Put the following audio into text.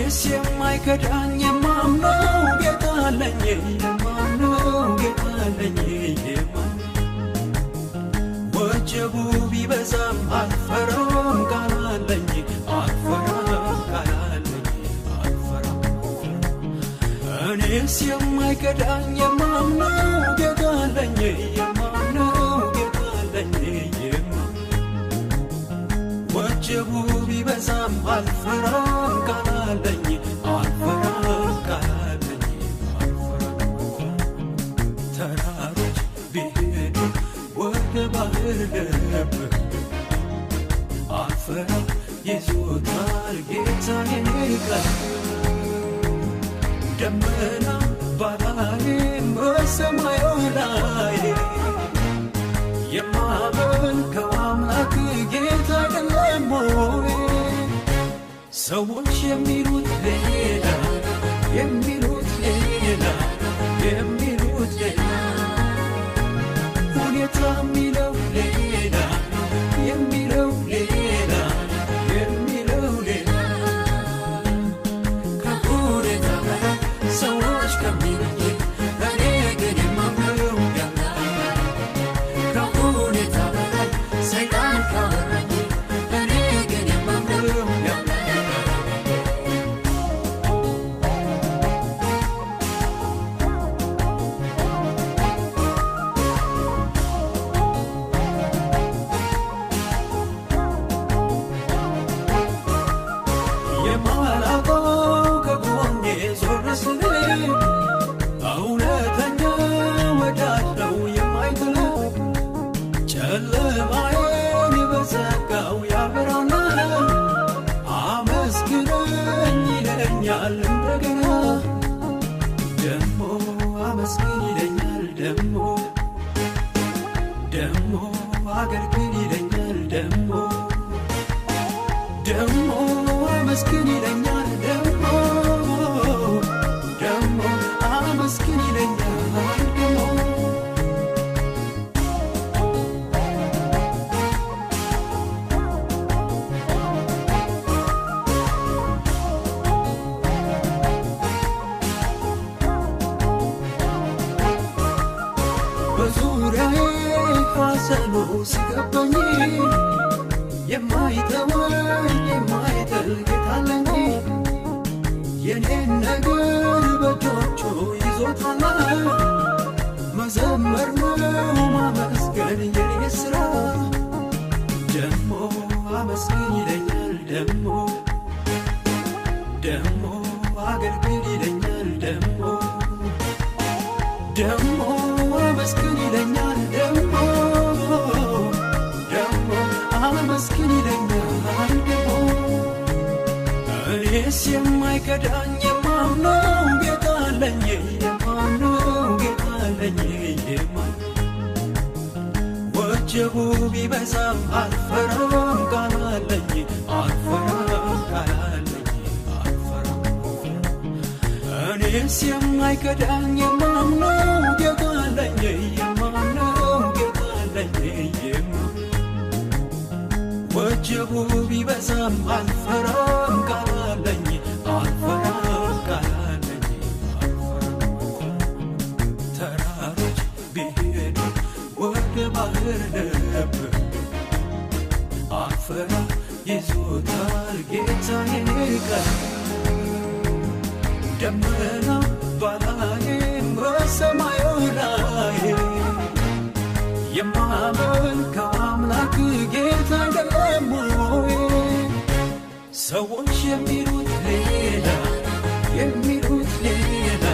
እኔስ የማይከዳኝ የማምነው ጌታ አለኝ የማምነው ጌታ አለኝ ወጀቡ ቢበዛም አልፈራም ቃል አለኝ አልፈራም ቃል አለኝ አልፈራም እኔስ የማይከዳኝ የማምነው ጌታ አለኝ የማምነው ጌታ አለኝ ወጀቡ ቢበዛም አልፈራም ቃል አለኝ አልፈራም ቃል አለኝ አልፈራም ተራሮች ቢሄዱ ወደ ባህር ልብ አልፈራም ይዞታል ጌታዬን ቃል ደመና ባላይም በሰማዩ ላይ የማመልከው አምላክ ጌታ አይደለም ወይ ሰዎች የሚሉት ሌላ የሚሉት ሌላ የሚሉት ሌላ ሁኔታ የሚለው ሌላ የሚለው ሌላ የሚለው ሌላ ከሁኔታ በላይ ሰዎች ከሚሉት እኔ ግን የማምነው ከሁኔታ በላይ ሰይጣን ካወራኝ እኔ ግን የማምነው እውነተኛ ወዳጅ ነው የማይጥል ጨለማዬን በጸጋው ያበራል አመስግነኝ ይለኛል እንደገና ደሞ አመስግን ይለኛል ደሞ አገልግል ይለኛል ደሞ አመስግን ይለኛል ደሞ አመስግን ይለኛል ደሞ በዙሪያዬ ሐዘኑ ሲገባኝ የማይተወኝ የማይጥል ጌታ አለኝ የኔን ነገር በእጆቹ ይዞታል መዘመር ነው ማመስገን የኔ ሥራ ደሞ አመስግን ይለኛል ደሞ አገልግል ይለኛል ደሞ አመስግን ይለኛል ደሞ አመስግን ይለኛል ደሞ እኔስ የማይከዳኝ የማምነው ጌታ አለኝ የማምነው ጌታ አለኝ ወጀቡ ቢበዛም አልፈራም ቃል አለኝ አልፈራም ቃል አለኝ አልፈራም እኔስ የማይከዳኝ የማምነው ጌታ አለኝ የማምነው ጌታ አለኝ ወጀቡ ቢበዛም አልፈራም ቃል አለኝ አልፈራም ቃል አለኝ አልፈራም ተራሮች ቢሄዱ ወደ ባህር ልብ አልፈራም ይዞታል ጌታዬን ቃል ደመና ባላይም በሰማዩ ላይ የማመልከው አምላክ ጌታ አይደለም ወይ ሰዎች የሚሉት ሌላ የሚሉት ሌላ